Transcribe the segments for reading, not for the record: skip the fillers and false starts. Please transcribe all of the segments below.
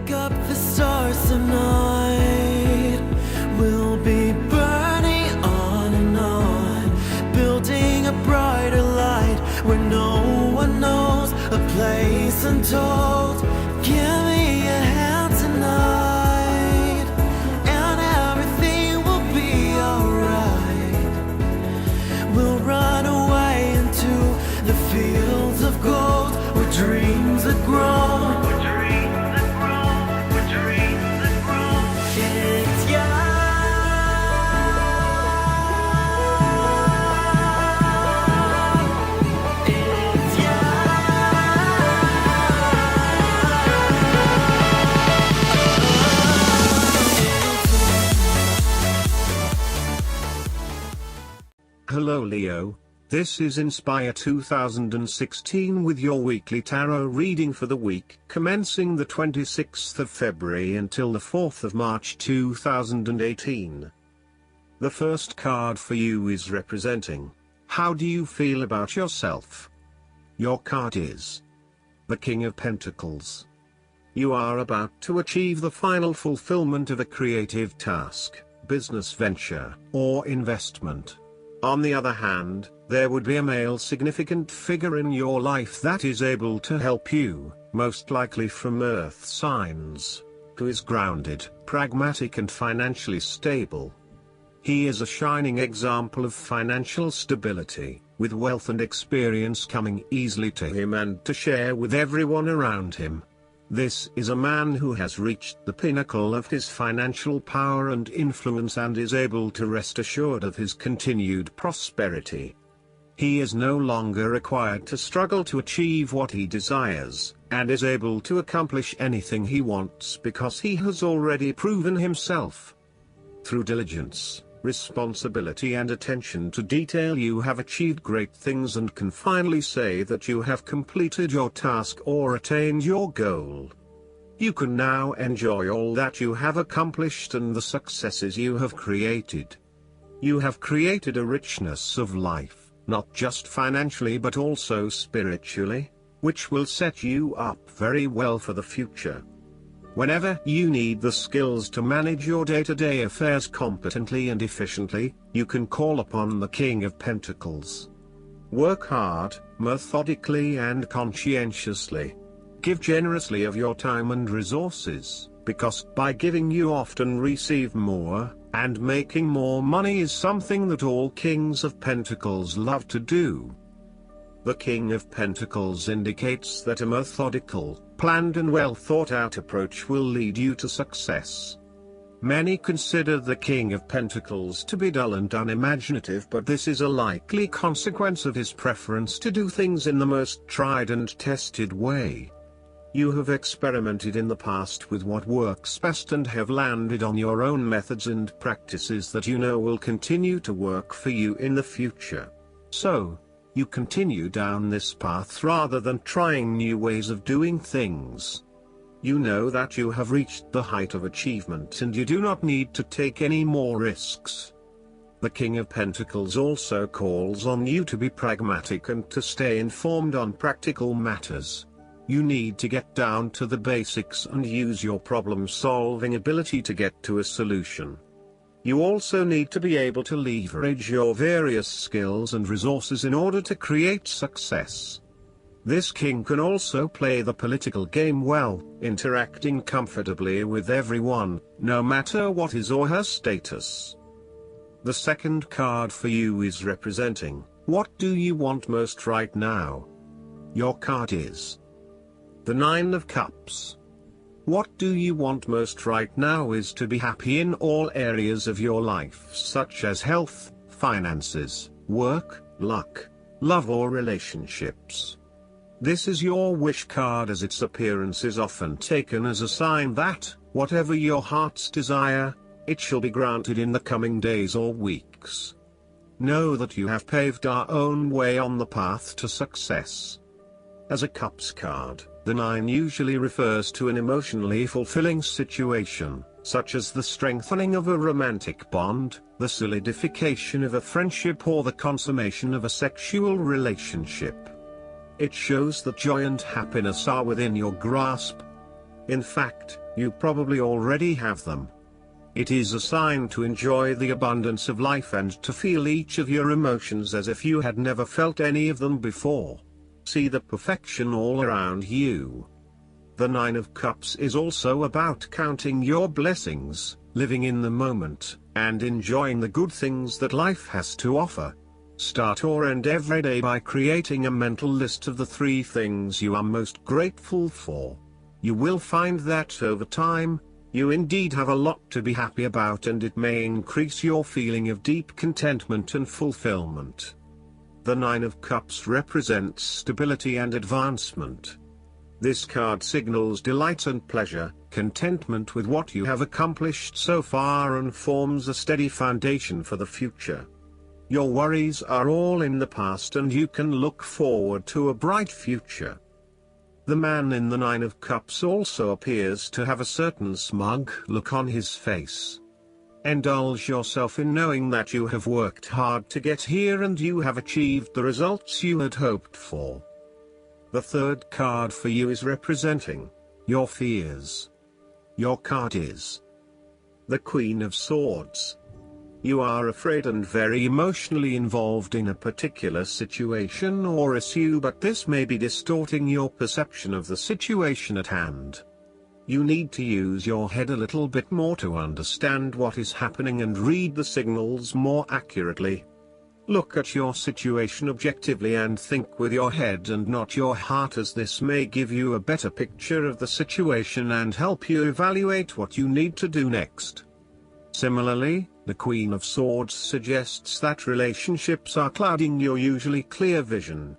Pick up the stars tonight. We'll be burning on and on, building a brighter light where no one knows, a place untold. Give me a hand tonight, and everything will be alright. We'll run away into the fields of gold where dreams are grown. Hello Leo, this is Inspire 2016 with your weekly tarot reading for the week commencing the 26th of February until the 4th of March 2018. The first card for you is representing, how do you feel about yourself? Your card is the King of Pentacles. You are about to achieve the final fulfillment of a creative task, business venture, or investment. On the other hand, there would be a male significant figure in your life that is able to help you, most likely from earth signs, who is grounded, pragmatic and financially stable. He is a shining example of financial stability, with wealth and experience coming easily to him and to share with everyone around him. This is a man who has reached the pinnacle of his financial power and influence and is able to rest assured of his continued prosperity. He is no longer required to struggle to achieve what he desires, and is able to accomplish anything he wants because he has already proven himself. Through diligence, responsibility and attention to detail you have achieved great things and can finally say that you have completed your task or attained your goal. You can now enjoy all that you have accomplished and the successes you have created. You have created a richness of life, not just financially but also spiritually, which will set you up very well for the future. Whenever you need the skills to manage your day-to-day affairs competently and efficiently, you can call upon the King of Pentacles. Work hard, methodically and conscientiously. Give generously of your time and resources, because by giving you often receive more, and making more money is something that all Kings of Pentacles love to do. The King of Pentacles indicates that a methodical, planned and well thought out approach will lead you to success. Many consider the King of Pentacles to be dull and unimaginative, but this is a likely consequence of his preference to do things in the most tried and tested way. You have experimented in the past with what works best and have landed on your own methods and practices that you know will continue to work for you in the future. So, you continue down this path rather than trying new ways of doing things. You know that you have reached the height of achievement and you do not need to take any more risks. The King of Pentacles also calls on you to be pragmatic and to stay informed on practical matters. You need to get down to the basics and use your problem-solving ability to get to a solution. You also need to be able to leverage your various skills and resources in order to create success. This king can also play the political game well, interacting comfortably with everyone, no matter what his or her status. The second card for you is representing, what do you want most right now? Your card is the Nine of Cups. What do you want most right now is to be happy in all areas of your life, such as health, finances, work, luck, love or relationships. This is your wish card, as its appearance is often taken as a sign that, whatever your heart's desire, it shall be granted in the coming days or weeks. Know that you have paved our own way on the path to success. As a Cups card, the 9 usually refers to an emotionally fulfilling situation, such as the strengthening of a romantic bond, the solidification of a friendship or the consummation of a sexual relationship. It shows that joy and happiness are within your grasp. In fact, You probably already have them. It is a sign to enjoy the abundance of life and to feel each of your emotions as if you had never felt any of them before. See the perfection all around you. The Nine of Cups is also about counting your blessings, living in the moment, and enjoying the good things that life has to offer. Start or end every day by creating a mental list of the 3 things you are most grateful for. You will find that over time, you indeed have a lot to be happy about, and it may increase your feeling of deep contentment and fulfillment. The Nine of Cups represents stability and advancement. This card signals delight and pleasure, contentment with what you have accomplished so far, and forms a steady foundation for the future. Your worries are all in the past and you can look forward to a bright future. The man in the Nine of Cups also appears to have a certain smug look on his face. Indulge yourself in knowing that you have worked hard to get here and you have achieved the results you had hoped for. The third card for you is representing your fears. Your card is the Queen of Swords. You are afraid and very emotionally involved in a particular situation or issue, but this may be distorting your perception of the situation at hand. You need to use your head a little bit more to understand what is happening and read the signals more accurately. Look at your situation objectively and think with your head and not your heart, as this may give you a better picture of the situation and help you evaluate what you need to do next. Similarly, the Queen of Swords suggests that relationships are clouding your usually clear vision.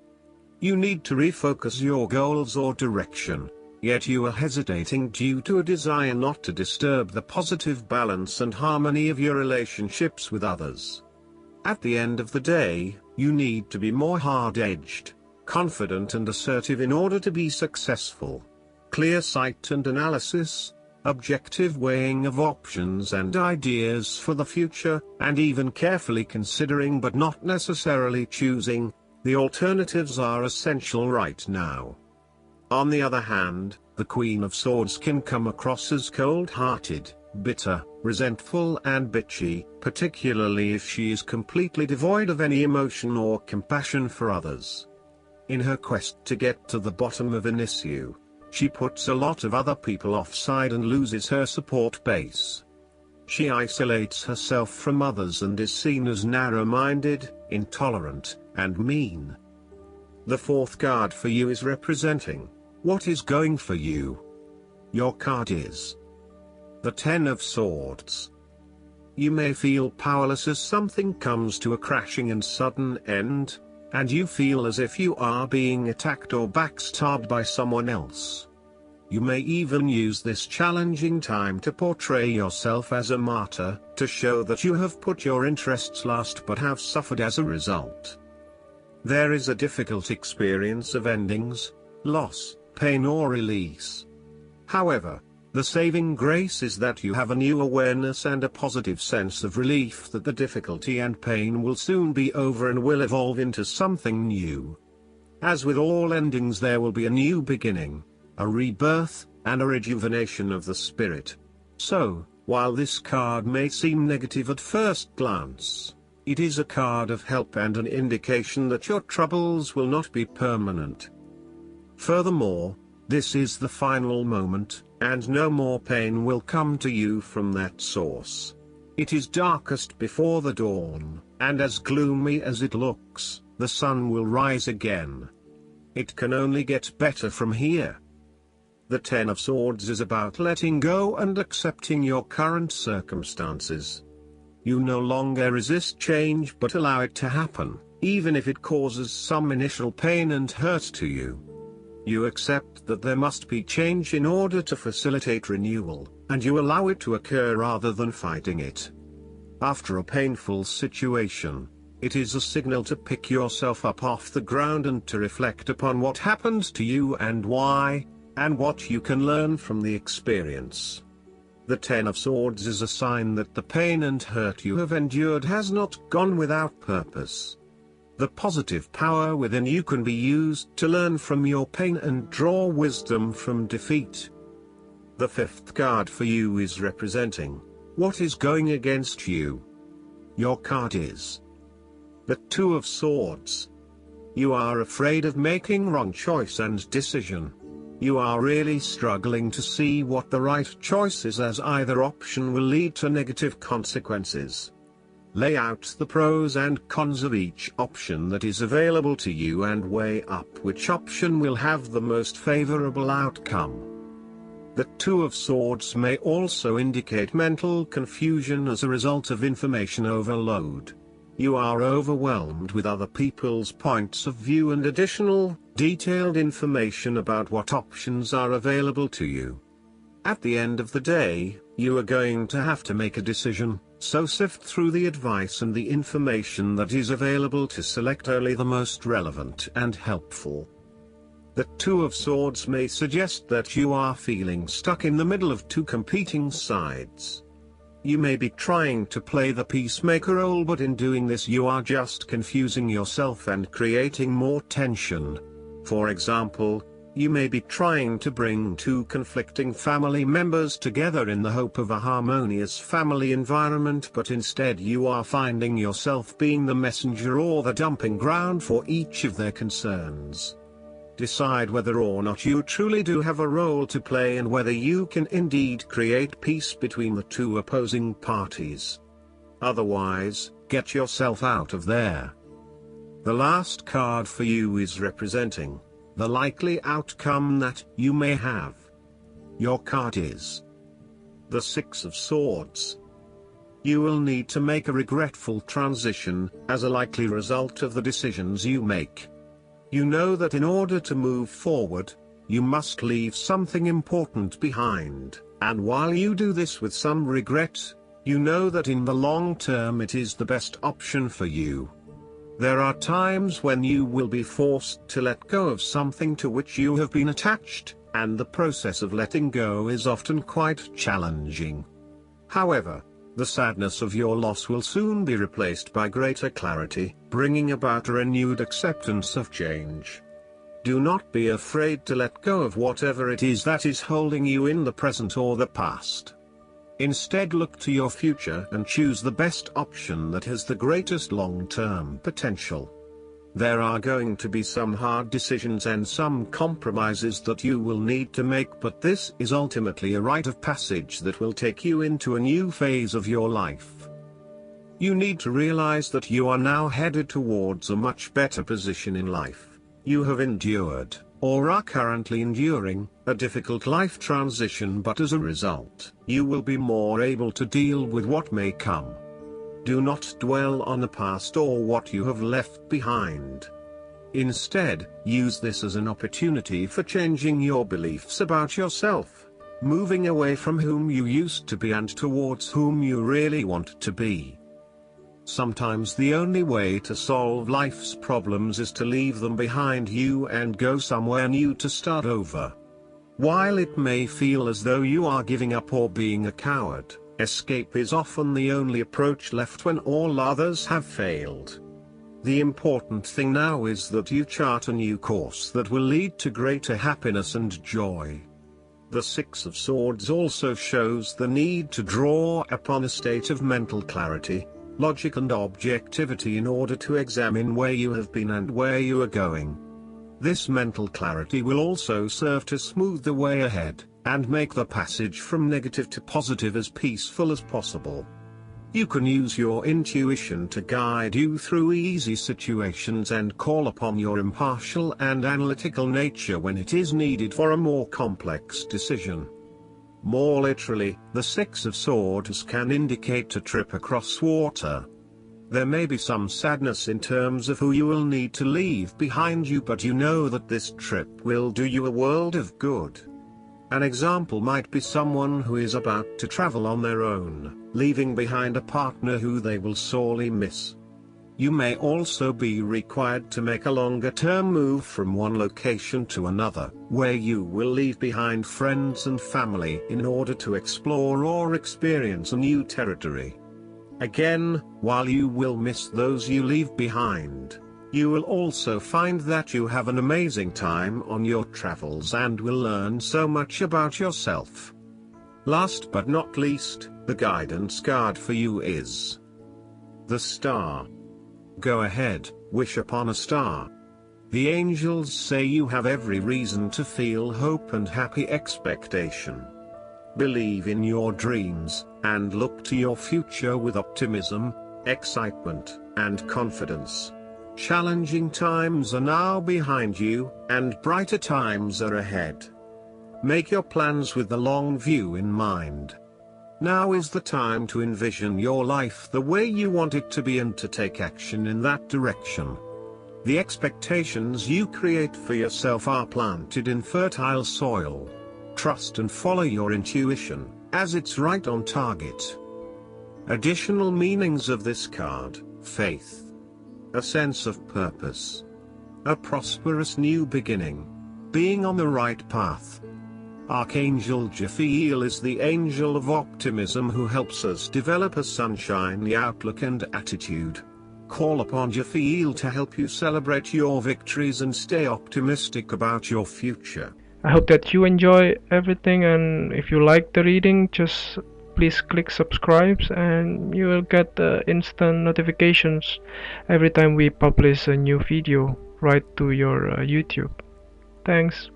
You need to refocus your goals or direction, yet you are hesitating due to a desire not to disturb the positive balance and harmony of your relationships with others. At the end of the day, you need to be more hard-edged, confident and assertive in order to be successful. Clear sight and analysis, objective weighing of options and ideas for the future, and even carefully considering but not necessarily choosing the alternatives are essential right now. On the other hand, the Queen of Swords can come across as cold-hearted, bitter, resentful and bitchy, particularly if she is completely devoid of any emotion or compassion for others. In her quest to get to the bottom of an issue, she puts a lot of other people offside and loses her support base. She isolates herself from others and is seen as narrow-minded, intolerant, and mean. The fourth card for you is representing what is going for you. Your card is the Ten of Swords. You may feel powerless as something comes to a crashing and sudden end, and you feel as if you are being attacked or backstabbed by someone else. You may even use this challenging time to portray yourself as a martyr, to show that you have put your interests last but have suffered as a result. There is a difficult experience of endings, loss, pain or release. However, the saving grace is that you have a new awareness and a positive sense of relief that the difficulty and pain will soon be over and will evolve into something new. As with all endings, there will be a new beginning, a rebirth, and a rejuvenation of the spirit. So, while this card may seem negative at first glance, it is a card of help and an indication that your troubles will not be permanent. Furthermore, this is the final moment, and no more pain will come to you from that source. It is darkest before the dawn, and as gloomy as it looks, the sun will rise again. It can only get better from here. The Ten of Swords is about letting go and accepting your current circumstances. You no longer resist change but allow it to happen, even if it causes some initial pain and hurt to you. You accept that there must be change in order to facilitate renewal, and you allow it to occur rather than fighting it. After a painful situation, it is a signal to pick yourself up off the ground and to reflect upon what happened to you and why, and what you can learn from the experience. The Ten of Swords is a sign that the pain and hurt you have endured has not gone without purpose. The positive power within you can be used to learn from your pain and draw wisdom from defeat. The fifth card for you is representing what is going against you. Your card is the Two of Swords. You are afraid of making wrong choice and decision. You are really struggling to see what the right choice is, as either option will lead to negative consequences. Lay out the pros and cons of each option that is available to you and weigh up which option will have the most favorable outcome. The Two of Swords may also indicate mental confusion as a result of information overload. You are overwhelmed with other people's points of view and additional, detailed information about what options are available to you. At the end of the day, you are going to have to make a decision, so sift through the advice and the information that is available to select only the most relevant and helpful. The Two of Swords may suggest that you are feeling stuck in the middle of two competing sides. You may be trying to play the peacemaker role, but in doing this you are just confusing yourself and creating more tension. For example, you may be trying to bring two conflicting family members together in the hope of a harmonious family environment, but instead you are finding yourself being the messenger or the dumping ground for each of their concerns. Decide whether or not you truly do have a role to play and whether you can indeed create peace between the two opposing parties. Otherwise, get yourself out of there. The last card for you is representing the likely outcome that you may have. Your card is the Six of Swords. You will need to make a regretful transition as a likely result of the decisions you make. You know that in order to move forward, you must leave something important behind, and while you do this with some regret, you know that in the long term it is the best option for you. There are times when you will be forced to let go of something to which you have been attached, and the process of letting go is often quite challenging. However, the sadness of your loss will soon be replaced by greater clarity, bringing about a renewed acceptance of change. Do not be afraid to let go of whatever it is that is holding you in the present or the past. Instead, look to your future and choose the best option that has the greatest long-term potential. There are going to be some hard decisions and some compromises that you will need to make, but this is ultimately a rite of passage that will take you into a new phase of your life. You need to realize that you are now headed towards a much better position in life. You have endured, or are currently enduring, a difficult life transition, but as a result, you will be more able to deal with what may come. Do not dwell on the past or what you have left behind. Instead, use this as an opportunity for changing your beliefs about yourself, moving away from whom you used to be and towards whom you really want to be. Sometimes the only way to solve life's problems is to leave them behind you and go somewhere new to start over. While it may feel as though you are giving up or being a coward, escape is often the only approach left when all others have failed. The important thing now is that you chart a new course that will lead to greater happiness and joy. The Six of Swords also shows the need to draw upon a state of mental clarity, logic and objectivity in order to examine where you have been and where you are going. This mental clarity will also serve to smooth the way ahead, and make the passage from negative to positive as peaceful as possible. You can use your intuition to guide you through easy situations and call upon your impartial and analytical nature when it is needed for a more complex decision. More literally, the Six of Swords can indicate a trip across water. There may be some sadness in terms of who you will need to leave behind you, but you know that this trip will do you a world of good. An example might be someone who is about to travel on their own, leaving behind a partner who they will sorely miss. You may also be required to make a longer-term move from one location to another, where you will leave behind friends and family in order to explore or experience a new territory. Again, while you will miss those you leave behind, you will also find that you have an amazing time on your travels and will learn so much about yourself. Last but not least, the guidance card for you is the Star. Go ahead, wish upon a star. The angels say you have every reason to feel hope and happy expectation. Believe in your dreams, and look to your future with optimism, excitement, and confidence. Challenging times are now behind you, and brighter times are ahead. Make your plans with the long view in mind. Now is the time to envision your life the way you want it to be and to take action in that direction. The expectations you create for yourself are planted in fertile soil. Trust and follow your intuition, as it's right on target. Additional meanings of this card: faith, a sense of purpose, a prosperous new beginning, being on the right path. Archangel Jophiel is the angel of optimism who helps us develop a sunshiny outlook and attitude. Call upon Jophiel to help you celebrate your victories and stay optimistic about your future. I hope that you enjoy everything, and if you like the reading, just please click subscribe and you will get instant notifications every time we publish a new video right to your YouTube. Thanks.